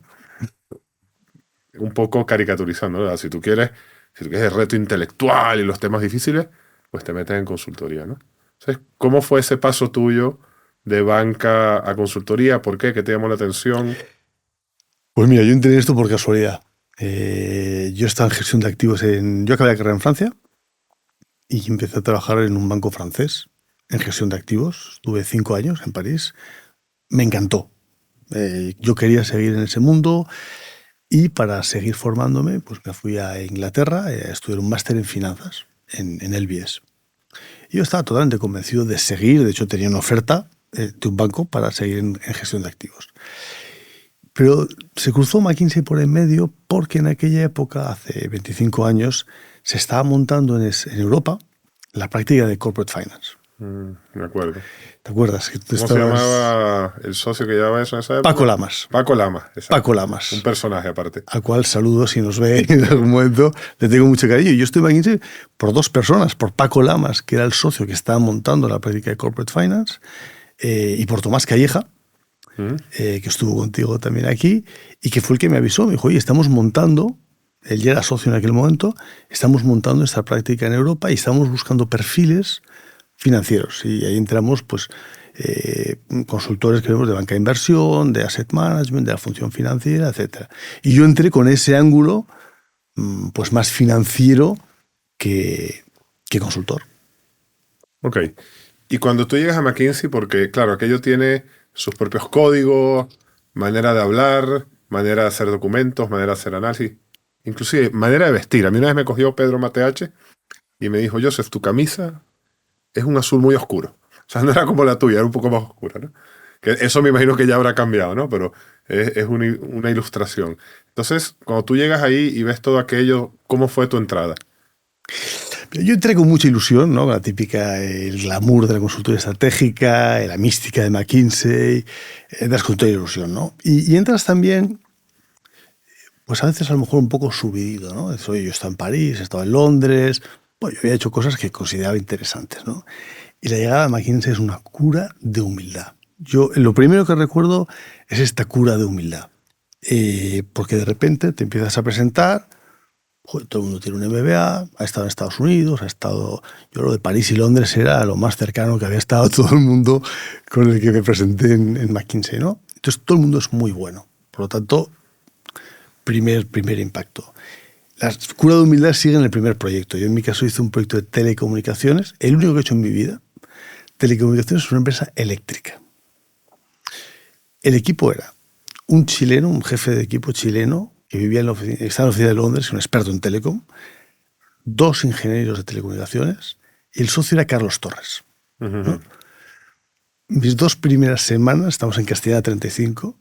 Un poco caricaturizando, ¿verdad? Si tú quieres el reto intelectual y los temas difíciles, pues te metes en consultoría, ¿no? Entonces, ¿cómo fue ese paso tuyo de banca a consultoría? ¿Por qué? ¿Qué te llamó la atención? Pues mira, yo entré en esto por casualidad. Yo estaba en gestión de activos yo acabé la carrera en Francia y empecé a trabajar en un banco francés en gestión de activos. Estuve 5 años en París. Me encantó. Yo quería seguir en ese mundo y para seguir formándome, pues me fui a Inglaterra a estudiar un máster en finanzas en LBS. Y yo estaba totalmente convencido de seguir. De hecho, tenía una oferta de un banco para seguir en gestión de activos. Pero se cruzó McKinsey por en medio porque en aquella época, hace 25 años, se estaba montando en Europa la práctica de corporate finance. Me acuerdo. ¿Te acuerdas? Que tú ¿Cómo se llamaba el socio que llevaba eso en esa época? Paco Lamas. Paco Lamas, exacto. Paco Lamas. Un personaje aparte. Al cual saludo si nos ve en algún momento. Le tengo mucho cariño. Yo estoy en McKinsey por 2 personas. Por Paco Lamas, que era el socio que estaba montando la práctica de corporate finance, y por Tomás Calleja, que estuvo contigo también aquí, y que fue el que me avisó. Me dijo, oye, estamos montando, él ya era socio en aquel momento, estamos montando esta práctica en Europa y estamos buscando perfiles financieros. Y ahí entramos, pues, consultores que vemos de banca de inversión, de asset management, de la función financiera, etc. Y yo entré con ese ángulo, pues, más financiero que consultor. Ok. Y cuando tú llegas a McKinsey, porque claro, aquello tiene sus propios códigos, manera de hablar, manera de hacer documentos, manera de hacer análisis, inclusive manera de vestir. A mí una vez me cogió Pedro Mateache y me dijo, Joseph, tu camisa es un azul muy oscuro. O sea, no era como la tuya, era un poco más oscura, ¿no? Que eso me imagino que ya habrá cambiado, ¿no? Pero es una ilustración. Entonces, cuando tú llegas ahí y ves todo aquello, ¿cómo fue tu entrada? Yo entré con mucha ilusión, ¿no? La típica, el glamour de la consultoría estratégica, la mística de McKinsey, entras con toda ilusión, ¿no? Y entras también, pues a veces a lo mejor un poco subido, ¿no? Yo he estado en París, he estado en Londres, bueno, yo había hecho cosas que consideraba interesantes, ¿no? Y la llegada a McKinsey es una cura de humildad. Yo lo primero que recuerdo es esta cura de humildad, porque de repente te empiezas a presentar. Joder, todo el mundo tiene un MBA, ha estado en Estados Unidos, yo lo de París y Londres era lo más cercano que había estado todo el mundo con el que me presenté en McKinsey, ¿no? Entonces todo el mundo es muy bueno. Por lo tanto, primer impacto. La cura de humildad sigue en el primer proyecto. Yo en mi caso hice un proyecto de telecomunicaciones, el único que he hecho en mi vida. Telecomunicaciones es una empresa eléctrica. El equipo era un chileno, un jefe de equipo chileno, que vivía estaba en la oficina de Londres, un experto en telecom, 2 ingenieros de telecomunicaciones, y el socio era Carlos Torres. ¿No? Mis 2 primeras semanas, estamos en Castellana 35,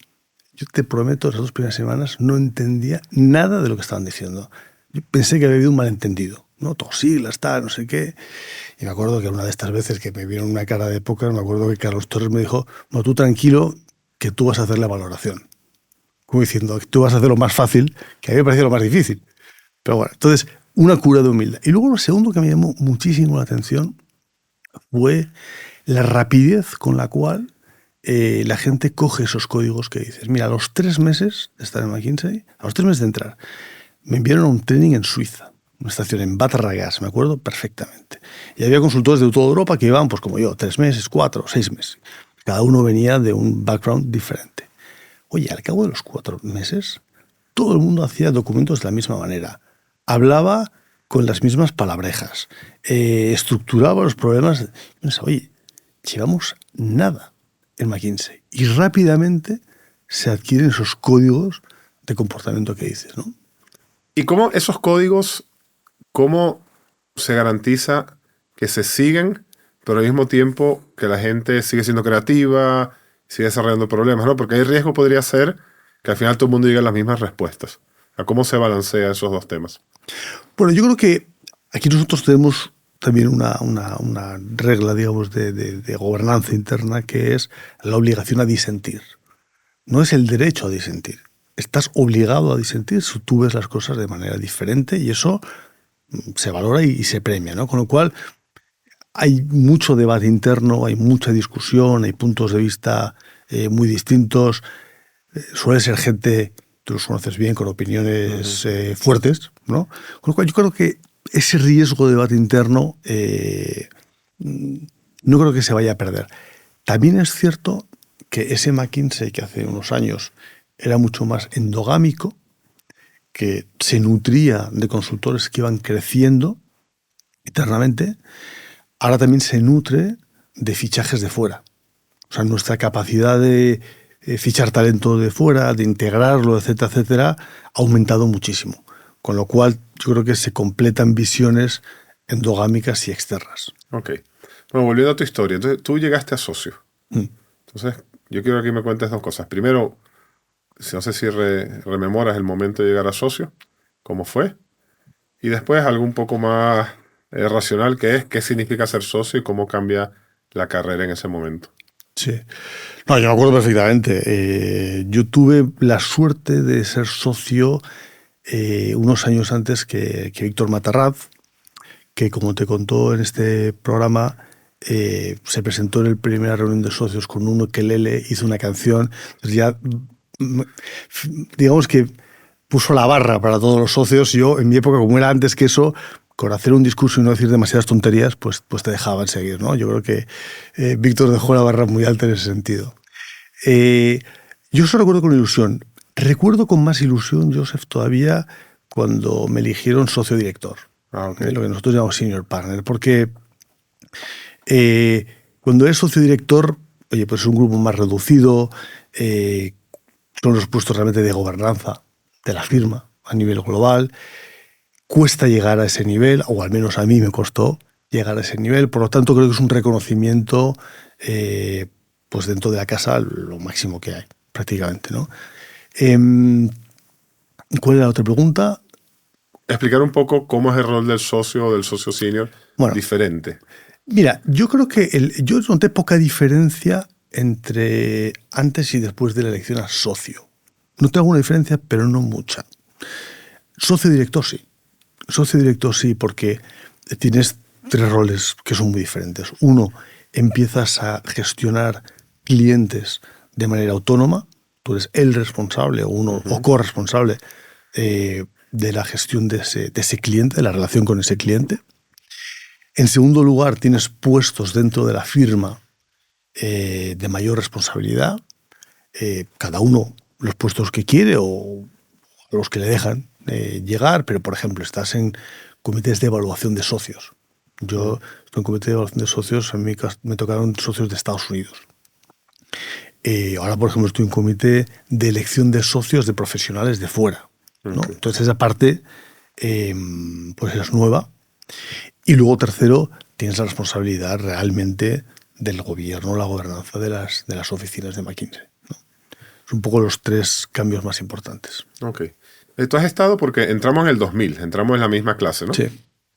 yo te prometo, las 2 primeras semanas no entendía nada de lo que estaban diciendo. Yo pensé que había habido un malentendido, ¿no? Todos siglas, tal, no sé qué. Y me acuerdo que una de estas veces que me vieron una cara de póker, me acuerdo que Carlos Torres me dijo, no, tú tranquilo, que tú vas a hacer la valoración. Como diciendo, tú vas a hacer lo más fácil, que a mí me parecía lo más difícil. Pero bueno, entonces, una cura de humildad. Y luego lo segundo que me llamó muchísimo la atención fue la rapidez con la cual la gente coge esos códigos que dices. Mira, a los 3 meses de estar en McKinsey, a los 3 meses de entrar, me enviaron a un training en Suiza, una estación en Bad Ragaz, me acuerdo perfectamente. Y había consultores de toda Europa que iban, pues como yo, 3 meses, 4, 6 meses. Cada uno venía de un background diferente. Oye, al cabo de los 4 meses, todo el mundo hacía documentos de la misma manera. Hablaba con las mismas palabrejas. Estructuraba los problemas. Y pensaba, oye, llevamos nada en McKinsey. Y rápidamente se adquieren esos códigos de comportamiento que dices, ¿no? ¿Y cómo esos códigos, cómo se garantiza que se siguen, pero al mismo tiempo que la gente sigue siendo creativa, sigue desarrollando problemas, ¿no? Porque el riesgo podría ser que al final todo el mundo diga las mismas respuestas. ¿A cómo se balancea esos 2 temas? Bueno, yo creo que aquí nosotros tenemos también una regla, digamos, de gobernanza interna, que es la obligación a disentir. No es el derecho a disentir. Estás obligado a disentir si tú ves las cosas de manera diferente, y eso se valora y se premia, ¿no? Con lo cual hay mucho debate interno, hay mucha discusión, hay puntos de vista muy distintos. Suele ser gente, tú los conoces bien, con opiniones fuertes, ¿no? Con lo cual yo creo que ese riesgo de debate interno no creo que se vaya a perder. También es cierto que ese McKinsey, que hace unos años era mucho más endogámico, que se nutría de consultores que iban creciendo internamente, ahora también se nutre de fichajes de fuera. O sea, nuestra capacidad de fichar talento de fuera, de integrarlo, etcétera, etcétera, ha aumentado muchísimo. Con lo cual, yo creo que se completan visiones endogámicas y externas. Ok. Bueno, volviendo a tu historia. Entonces, tú llegaste a socio. Entonces, yo quiero que me cuentes dos cosas. Primero, no sé si rememoras el momento de llegar a socio, cómo fue. Y después algo un poco más racional, que es qué significa ser socio y cómo cambia la carrera en ese momento. Sí. No, yo me acuerdo perfectamente. Yo tuve la suerte de ser socio unos años antes que Víctor Matarraz, que, como te contó en este programa, se presentó en la primera reunión de socios con un ukelele, hizo una canción. Entonces ya, digamos que puso la barra para todos los socios. Yo, en mi época, como era antes que eso, con hacer un discurso y no decir demasiadas tonterías, pues te dejaban seguir, ¿no? Yo creo que Víctor dejó la barra muy alta en ese sentido. Yo eso recuerdo con ilusión. Recuerdo con más ilusión, Joseph, todavía cuando me eligieron socio director. Okay. Lo que nosotros llamamos senior partner, porque cuando eres socio director, oye, pues es un grupo más reducido, son los puestos realmente de gobernanza de la firma a nivel global. Cuesta llegar a ese nivel, o al menos a mí me costó llegar a ese nivel. Por lo tanto, creo que es un reconocimiento pues dentro de la casa lo máximo que hay, prácticamente, ¿no? ¿Cuál era la otra pregunta? Explicar un poco cómo es el rol del socio o del socio senior diferente. Mira, yo creo que yo noté poca diferencia entre antes y después de la elección a socio. Noté alguna diferencia, pero no mucha. Socio director sí. Socio director sí, porque tienes tres roles que son muy diferentes. Uno, empiezas a gestionar clientes de manera autónoma. Tú eres el responsable o corresponsable de la gestión de ese cliente, de la relación con ese cliente. En segundo lugar, tienes puestos dentro de la firma de mayor responsabilidad. Cada uno los puestos que quiere o los que le dejan llegar, pero, por ejemplo, estás en comités de evaluación de socios. Yo estoy en comité de evaluación de socios, a mí me tocaron socios de Estados Unidos. Ahora, por ejemplo, estoy en comité de elección de socios de profesionales de fuera, ¿no? Okay. Entonces, esa parte pues es nueva. Y luego, tercero, tienes la responsabilidad realmente del gobierno, la gobernanza de las oficinas de McKinsey, ¿no? Son un poco los tres cambios más importantes. Ok. Tú has estado, porque entramos en el 2000, entramos en la misma clase, ¿no? Sí,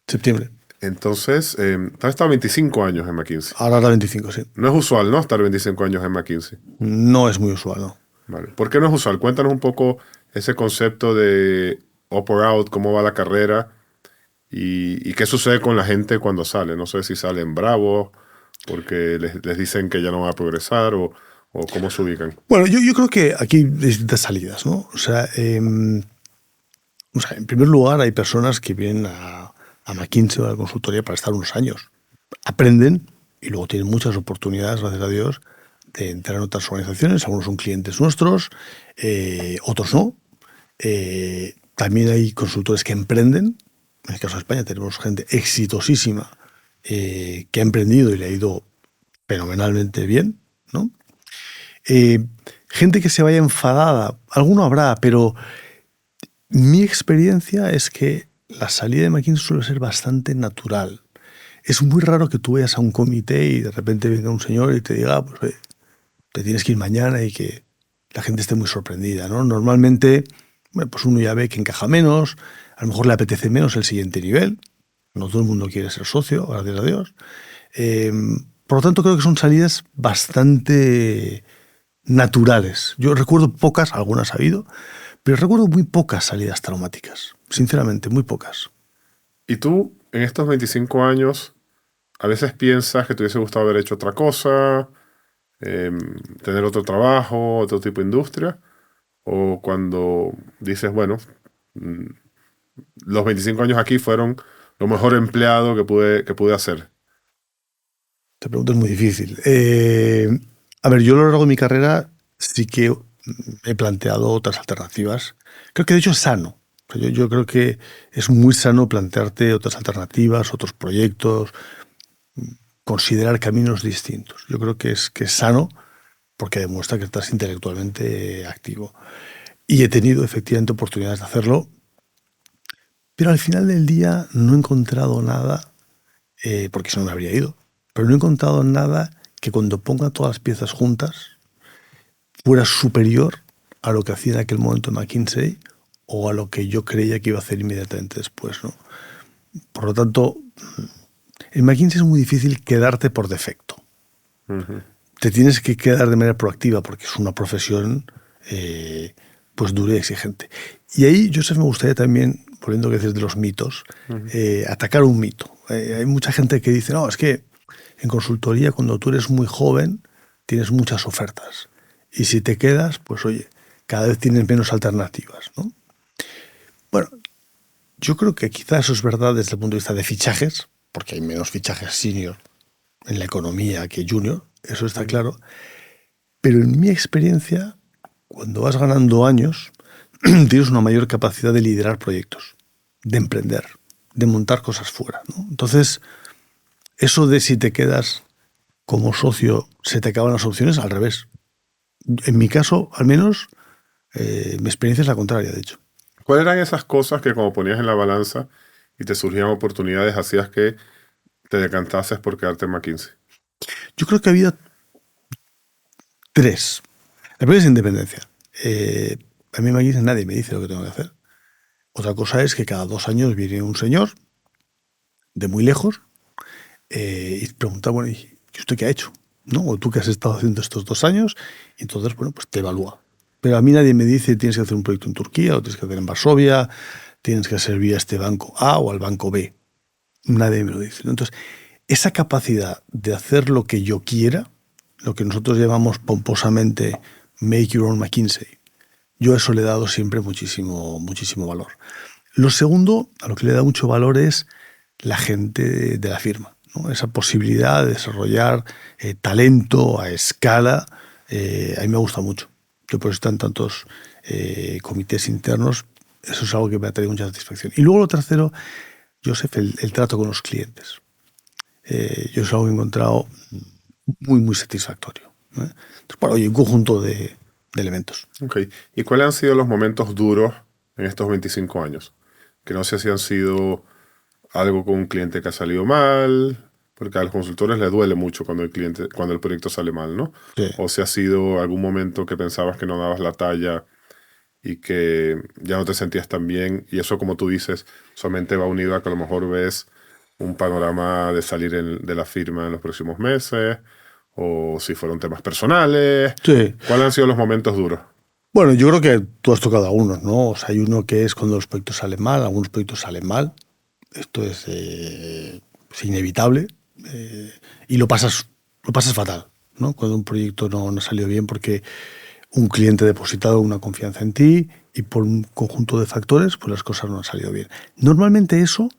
septiembre. Entonces, tú has estado 25 años en McKinsey. Ahora 25, sí. No es usual, ¿no?, estar 25 años en McKinsey. No es muy usual, ¿no? Vale. ¿Por qué no es usual? Cuéntanos un poco ese concepto de up or out, cómo va la carrera y qué sucede con la gente cuando sale. No sé si salen bravos porque les dicen que ya no va a progresar o cómo se ubican. Bueno, yo creo que aquí hay distintas salidas, ¿no? O sea, en primer lugar, hay personas que vienen a McKinsey o a la consultoría para estar unos años. Aprenden y luego tienen muchas oportunidades, gracias a Dios, de entrar en otras organizaciones. Algunos son clientes nuestros, otros no. También hay consultores que emprenden. En el caso de España tenemos gente exitosísima que ha emprendido y le ha ido fenomenalmente bien, ¿no? Gente que se vaya enfadada, alguno habrá, pero mi experiencia es que la salida de McKinsey suele ser bastante natural. Es muy raro que tú vayas a un comité y de repente venga un señor y te diga, pues te tienes que ir mañana, y que la gente esté muy sorprendida, ¿no? Normalmente, bueno, pues uno ya ve que encaja menos, a lo mejor le apetece menos el siguiente nivel, No todo el mundo quiere ser socio, gracias a Dios. Por lo tanto, creo que son salidas bastante naturales. Yo recuerdo pocas, algunas ha habido, pero recuerdo muy pocas salidas traumáticas. Sinceramente, muy pocas. ¿Y tú, en estos 25 años, a veces piensas que te hubiese gustado haber hecho otra cosa, tener otro trabajo, otro tipo de industria? ¿O cuando dices, bueno, los 25 años aquí fueron lo mejor empleado que pude hacer? Esta pregunta es muy difícil. A ver, yo a lo largo de mi carrera sí que he planteado otras alternativas. Creo que de hecho es sano. Yo creo que es muy sano plantearte otras alternativas, otros proyectos, considerar caminos distintos. Yo creo que es sano porque demuestra que estás intelectualmente activo. Y he tenido efectivamente oportunidades de hacerlo, pero al final del día no he encontrado nada, porque si no me habría ido, pero no he encontrado nada que cuando ponga todas las piezas juntas fuera superior a lo que hacía en aquel momento en McKinsey o a lo que yo creía que iba a hacer inmediatamente después, ¿no? Por lo tanto, en McKinsey es muy difícil quedarte por defecto. Uh-huh. Te tienes que quedar de manera proactiva porque es una profesión pues dura y exigente. Y ahí, Joseph, me gustaría también, volviendo a veces de los mitos, atacar un mito. Hay mucha gente que dice, no, es que en consultoría cuando tú eres muy joven tienes muchas ofertas y si te quedas, pues oye, cada vez tienes menos alternativas, ¿no? Bueno, yo creo que quizás eso es verdad desde el punto de vista de fichajes, porque hay menos fichajes senior en la economía que junior, eso está claro. Pero en mi experiencia, cuando vas ganando años, tienes una mayor capacidad de liderar proyectos, de emprender, de montar cosas fuera, ¿no? Entonces, eso de si te quedas como socio, se te acaban las opciones, al revés. En mi caso, al menos, mi experiencia es la contraria, de hecho. ¿Cuáles eran esas cosas que como ponías en la balanza y te surgían oportunidades, hacías que te decantases por quedarte en McKinsey? Yo creo que había tres. La primera es independencia. A mí en McKinsey nadie me dice lo que tengo que hacer. Otra cosa es que cada 2 años viene un señor de muy lejos y pregunta, bueno, ¿y usted qué ha hecho? ¿No? O tú qué has estado haciendo estos 2 años, y entonces, bueno, pues te evalúa. Pero a mí nadie me dice tienes que hacer un proyecto en Turquía, o tienes que hacer en Varsovia, tienes que servir a este banco A o al banco B. Nadie me lo dice, ¿no? Entonces, esa capacidad de hacer lo que yo quiera, lo que nosotros llamamos pomposamente make your own McKinsey, yo a eso le he dado siempre muchísimo, muchísimo valor. Lo segundo, a lo que le da mucho valor es la gente de la firma, ¿no? Esa posibilidad de desarrollar talento a escala, a mí me gusta mucho. Yo por eso están tantos comités internos, eso es algo que me ha traído mucha satisfacción. Y luego lo tercero, Joseph, el trato con los clientes. Yo es algo que he encontrado muy, muy satisfactorio, ¿eh? Entonces, bueno, hay un conjunto de elementos. Okay. ¿Y cuáles han sido los momentos duros en estos 25 años? Que no sé si han sido algo con un cliente que ha salido mal, porque a los consultores les duele mucho cuando el proyecto sale mal, ¿no? Sí. O si ha sido algún momento que pensabas que no dabas la talla y que ya no te sentías tan bien, y eso, como tú dices, solamente va unido a que a lo mejor ves un panorama de salir de la firma en los próximos meses, o si fueron temas personales. Sí. ¿Cuáles han sido los momentos duros? Bueno, yo creo que tú has tocado a uno, ¿no? O sea, hay uno que es cuando los proyectos salen mal, algunos proyectos salen mal. Esto es inevitable y lo pasas fatal, ¿no? Cuando un proyecto no ha salido bien porque un cliente ha depositado una confianza en ti y por un conjunto de factores pues las cosas no han salido bien. Normalmente eso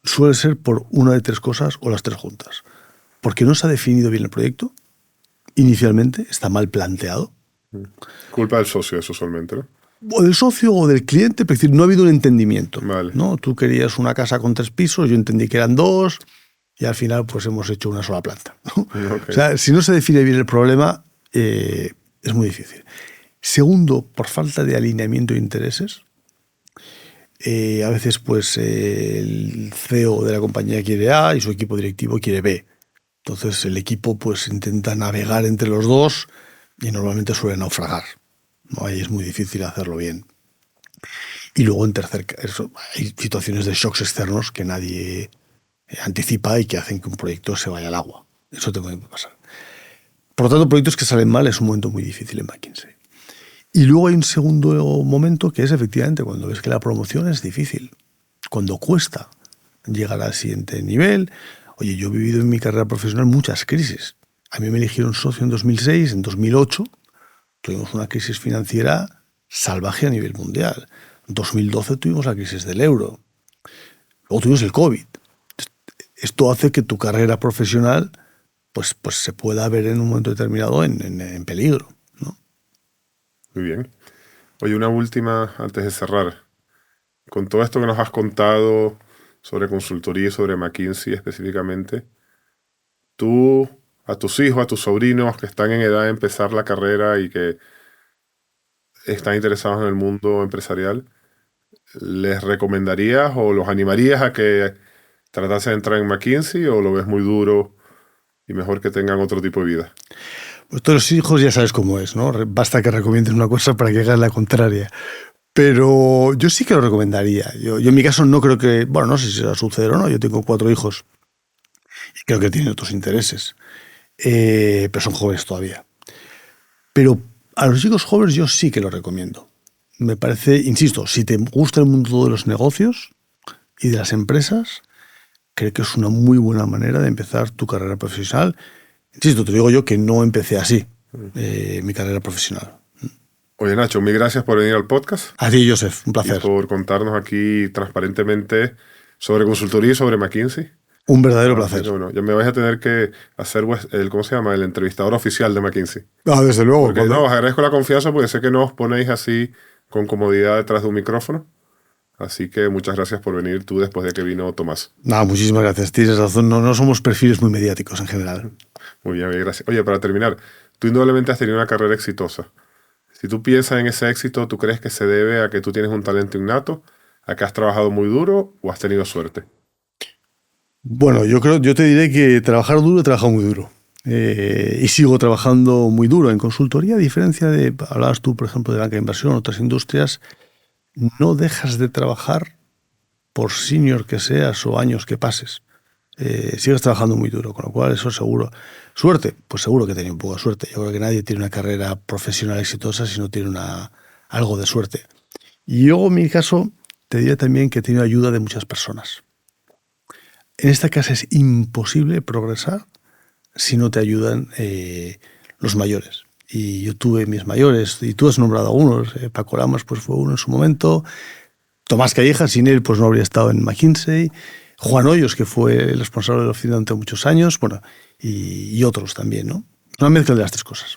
suele ser por una de 3 cosas o las 3 juntas. Porque no se ha definido bien el proyecto, inicialmente está mal planteado. Culpa del socio, eso usualmente, ¿no? O del socio o del cliente, es decir, no ha habido un entendimiento. Vale. ¿No? Tú querías una casa con 3 pisos, yo entendí que eran 2 y al final pues hemos hecho una sola planta, ¿no? Okay. O sea, si no se define bien el problema, es muy difícil. Segundo, por falta de alineamiento de intereses. A veces pues el CEO de la compañía quiere A y su equipo directivo quiere B. Entonces el equipo pues intenta navegar entre los dos y normalmente suele naufragar, ¿no? Ahí es muy difícil hacerlo bien. Y luego, en tercer caso, hay situaciones de shocks externos que nadie anticipa y que hacen que un proyecto se vaya al agua. Eso te puede pasar. Por lo tanto, proyectos que salen mal es un momento muy difícil en McKinsey. Y luego hay un segundo momento que es efectivamente cuando ves que la promoción es difícil, cuando cuesta llegar al siguiente nivel. Oye, yo he vivido en mi carrera profesional muchas crisis. A mí me eligieron socio en 2006, en 2008 tuvimos una crisis financiera salvaje a nivel mundial. En 2012 tuvimos la crisis del euro. Luego tuvimos el COVID. Esto hace que tu carrera profesional pues se pueda ver en un momento determinado en peligro, ¿no? Muy bien. Oye, una última antes de cerrar. Con todo esto que nos has contado sobre consultoría y sobre McKinsey específicamente, tú, a tus hijos, a tus sobrinos que están en edad de empezar la carrera y que están interesados en el mundo empresarial, ¿les recomendarías o los animarías a que tratasen de entrar en McKinsey o lo ves muy duro y mejor que tengan otro tipo de vida? Pues todos los hijos ya sabes cómo es, ¿no? Basta que recomiendes una cosa para que hagas la contraria. Pero yo sí que lo recomendaría. Yo en mi caso no creo que... Bueno, no sé si va a suceder o no. Yo tengo 4 hijos y creo que tienen otros intereses. Pero son jóvenes todavía. Pero a los chicos jóvenes yo sí que lo recomiendo. Me parece, insisto, si te gusta el mundo de los negocios y de las empresas, creo que es una muy buena manera de empezar tu carrera profesional. Insisto, te digo yo que no empecé así mi carrera profesional. Oye, Nacho, mil gracias por venir al podcast. A ti, Joseph, un placer. Y por contarnos aquí transparentemente sobre consultoría y sobre McKinsey. Un verdadero placer. Bueno, ya me vais a tener que hacer ¿cómo se llama? El entrevistador oficial de McKinsey. Desde luego. Porque no, os agradezco la confianza porque sé que no os ponéis así con comodidad detrás de un micrófono. Así que muchas gracias por venir tú después de que vino Tomás. Muchísimas gracias. Tienes razón, no somos perfiles muy mediáticos en general. Muy bien, gracias. Oye, para terminar, tú indudablemente has tenido una carrera exitosa. Si tú piensas en ese éxito, ¿tú crees que se debe a que tú tienes un talento innato, a que has trabajado muy duro o has tenido suerte? Bueno, yo te diré que trabajar duro he trabajado muy duro. Y sigo trabajando muy duro en consultoría, a diferencia de, hablabas tú, por ejemplo, de banca de inversión, otras industrias, no dejas de trabajar por senior que seas o años que pases. Sigues trabajando muy duro, con lo cual eso seguro. Suerte, pues seguro que he tenido un poco de suerte. Yo creo que nadie tiene una carrera profesional exitosa si no tiene algo de suerte. Y yo, en mi caso, te diría también que he tenido ayuda de muchas personas. En esta casa es imposible progresar si no te ayudan los mayores. Y yo tuve mis mayores, y tú has nombrado algunos. Paco Lamas pues fue uno en su momento. Tomás Calleja, sin él pues no habría estado en McKinsey. Juan Hoyos, que fue el responsable de la oficina durante muchos años. Bueno, y otros también, ¿no? Una mezcla de las tres cosas.